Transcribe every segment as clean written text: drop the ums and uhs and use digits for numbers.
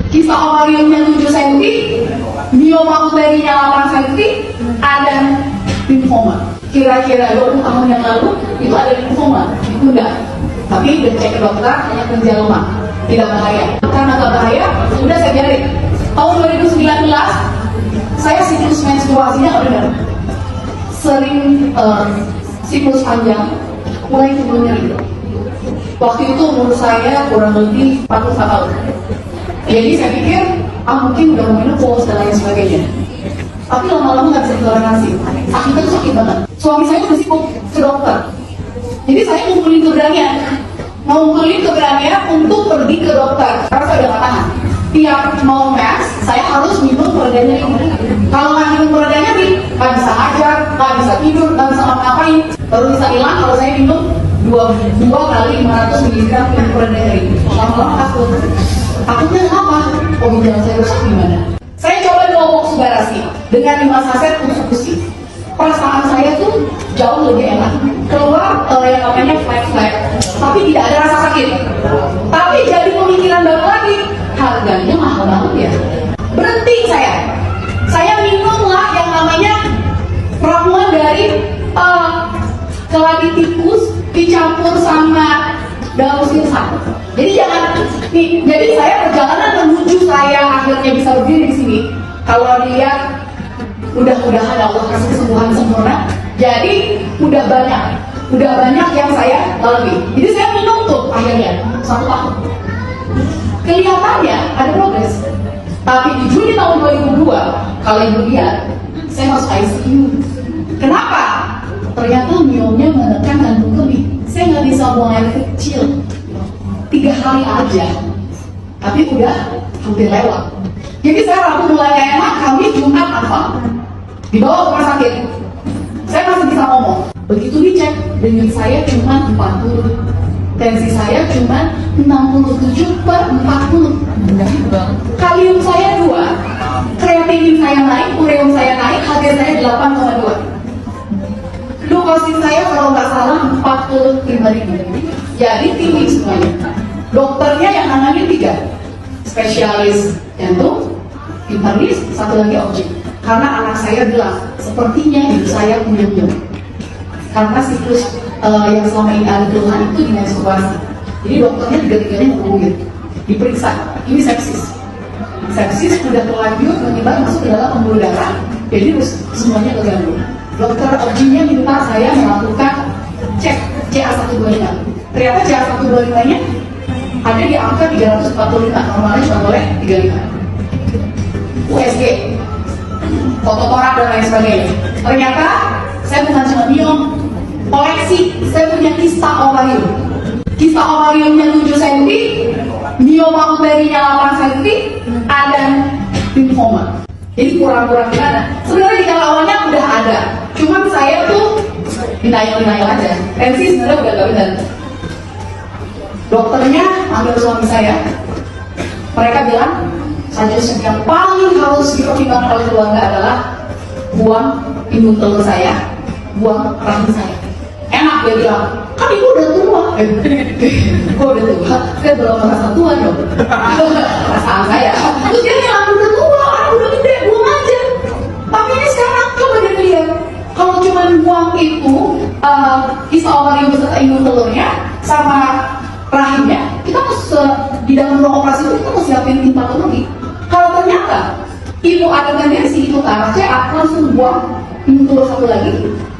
Kista ovariumnya 7 cm, mioma uterinya 8 cm, ada limfoma. Kira-kira 20 tahun yang lalu itu ada limfoma, itu enggak. Tapi udah cek ke dokter, hanya kelenjar lemak, tidak bahaya. Karena nggak bahaya, udah saya biarin. Tahun 2019, saya siklus menstruasinya nggak benar. Sering siklus panjang, mulai timbul nyeri. Waktu itu umur saya kurang lebih 40 tahun. Jadi saya pikir, mungkin udah mau menopause dan lain sebagainya. Tapi lama-lama nggak bisa ditoleransi. Sakitnya tuh sakit banget. Suami saya udah sibuk ke dokter. Jadi saya ngumpulin keberanian untuk pergi ke dokter. Karena saya udah gak tahan. Tiap mau mens, saya harus minum pereda nyeri. Kalau nggak minum pereda nyeri, nggak bisa ngajar, nggak bisa tidur, nggak bisa ngapain. Baru bisa hilang kalau saya minum 2 kali 500 mg pereda nyeri. Lama-lama takut. Takutnya apa? Oh, ginjal saya rusak gimana? Saya coba Oxybarasi dengan 5 saset untuk besi. Perasaan saya tuh jauh lebih enak. Keluar yang namanya flag, tapi tidak ada rasa sakit. Tapi jadi pemikiran baru lagi, harganya mahal banget ya. Berhenti saya minumlah yang namanya ramuan dari keladi tikus dicampur sama daun sirsak. Jadi saya perjalanan menuju saya akhirnya bisa berdiri di sini. Kalau lihat, mudah-mudahan Allah kasih kesembuhan sempurna. Jadi udah banyak yang saya lalui. Jadi saya minum tuh akhirnya 1 tahun. Kelihatannya ada progres. Tapi di Juni tahun 2002, kalau ibu lihat, saya masuk ICU. Kenapa? Ternyata miomnya menekan kantung kemih. Saya nggak bisa buang air kecil. 3 hari aja. Tapi udah hampir lewat. Jadi saya Rabu mulai gak enak, Kamis, Jumat, apa? Dibawa ke rumah sakit. Saya masih bisa ngomong. Begitu dicek, denyut saya cuma 40. Tensi saya cuma 67/40. Kalium saya 2. Kreatinin saya naik, ureum saya naik, HB saya 8,2. Glukosis saya kalau nggak salah 45.000. Jadi tinggi semuanya. Dokternya yang nangani 3. Spesialis jantung, internis, 1 lagi objek. Karena anak saya bilang, sepertinya ibu saya punya miom. Karena siklus yang selama ini ada keluhan itu di menstruasi. Jadi dokternya 3-3-nya ngomongin, diperiksa, ini sepsis. Sepsis sudah terlanjur menyebar masuk ke dalam pembuluh darah, jadi semuanya terganggu. Dokter objeknya minta saya melakukan cek CA125. Ternyata CA125-nya ada di angka 345, normalnya cuma boleh 35. USG, foto torak dan lain sebagainya. Ternyata saya bukan cuma miom, koleksi. Saya punya kista ovarium. Kista ovariumnya 7 cm, mioma uterinya 8 cm, ada limfoma. Jadi kurang-kurang gimana? Sebenarnya di awalnya udah ada, cuman saya tuh denial aja. Tensi sebenarnya udah gak benar. Dokternya ambil suami saya. Mereka bilang, suggestion yang paling harus dipertimbangkan oleh keluarga adalah buang indung telur saya, buang rahim saya. Enak dia bilang, kan ibu udah tua. Kok udah tua? Saya belum merasa tua dong. Perasaan saya. Terus dia bilang, udah tua, udah gede, buang aja. Tapi ini sekarang coba dia lihat, kalau cuma buang itu kista ovarium beserta indung telurnya sama rahimnya, kita di dalam ruang operasi itu kita mau siapin tim patologi. Kalau ternyata ibu ada tendensi itu ke arah CA, langsung buang indung telur 1 lagi,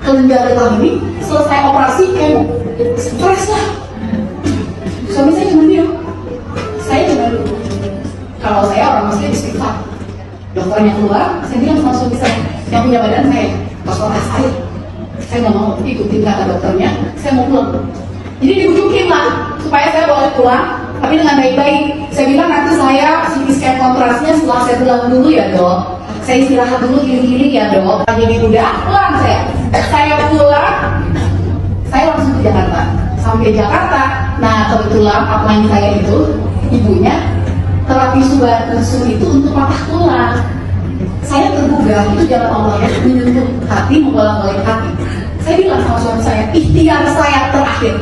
kelenjar getah ini, selesai operasi kemo. Stres lah. Suami saya cuma diam. Saya cuma dulu. Kalau saya orang muslim istighfar. Dokternya keluar, saya bilang sama suami saya, yang punya badan saya, pastor saya nggak mau ikutin kata dokternya, saya mau pulang. Jadi dibujukin lah supaya saya boleh pulang, tapi dengan baik-baik. Saya bilang nanti saya CT scan kontrasnya setelah saya pulang dulu ya dok. Saya istirahat dulu giling-giling ya dok. Jadi udah pulang saya pulang, saya langsung ke Jakarta. Sampai Jakarta, nah kebetulan upline saya itu ibunya terapi subatusu itu untuk patah tulang. Saya tergugah, itu jalan Allah ya, menyentuh hati, membolak-balik hati. Saya bilang sama suami saya, ikhtiar saya terakhir.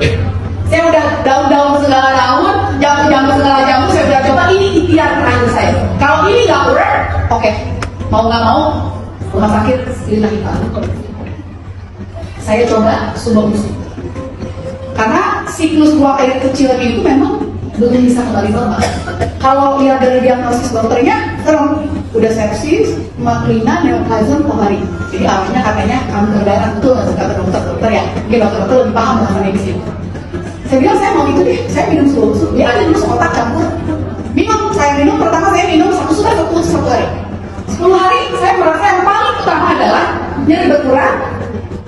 Saya udah daun-daun segala daun, jamu-jamu segala jamu, saya udah coba, ini ikhtiar terakhir saya. oke, mau nggak mau rumah sakit lillahi ta'ala. Saya coba sumbang usus. Karena siklus buang air kecil itu memang belum bisa kembali normal. Kalau lihat dari diagnosis dokternya, serem, udah sepsis, makrina, neoplasm, hari. Jadi awalnya katanya kanker darah, betul nggak kata dokter ya? Mungkin dokter lebih paham dengan medis ini. Saya bilang saya mau itu deh, saya minum susu. Dia ada dulu sekotak campur. Saya minum pertama saya minum satu hari. 10 hari saya merasa yang paling utama adalah nyeri berkurang,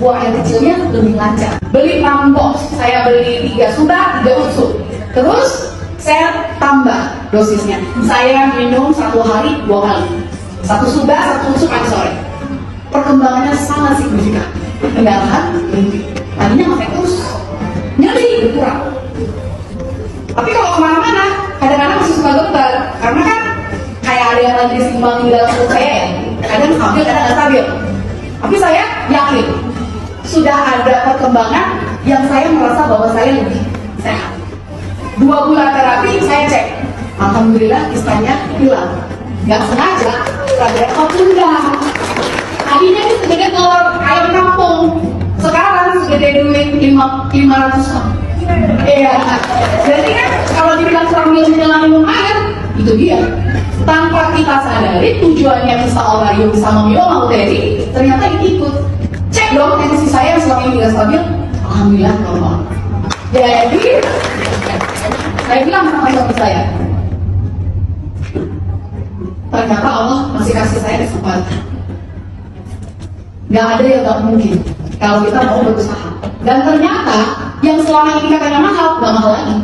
buang air kecilnya lebih lancar. Beli tambos, saya beli 3 sudah, 3 usuk. Terus saya tambah dosisnya. Saya minum 1 hari 2 kali. 1 sudah, 1 usuk pagi sore. Perkembangannya sangat signifikan. Pendarahan berhenti. Tadinya masih terus nyeri berkurang. Tapi kalau kemana-mana, kadang-kadang masih suka getar. Karena kan kayak ada yang lagi disimbangin di dalam perut saya ya. Kadang stabil, kadang nggak stabil. Tapi saya yakin sudah ada perkembangan yang saya merasa bahwa saya lebih sehat. 2 bulan terapi saya cek, alhamdulillah istilahnya hilang. Nggak sengaja, ada apa tunda. Tadinya itu segede telur ayam kampung, sekarang segede duit 500. Iya, jadi kan kalau dibilang sambil minum air, itu dia. Tanpa kita sadari tujuannya seseorang bisa meminum materi, ternyata ikut. Cek dong tensi saya yang selama ini tidak stabil, alhamdulillah normal. Jadi saya bilang sama suami saya, ternyata Allah masih kasih saya kesempatan. Gak ada yang gak mungkin kalau kita mau berusaha. Dan ternyata yang selama ini katanya mahal, gak mahal lagi.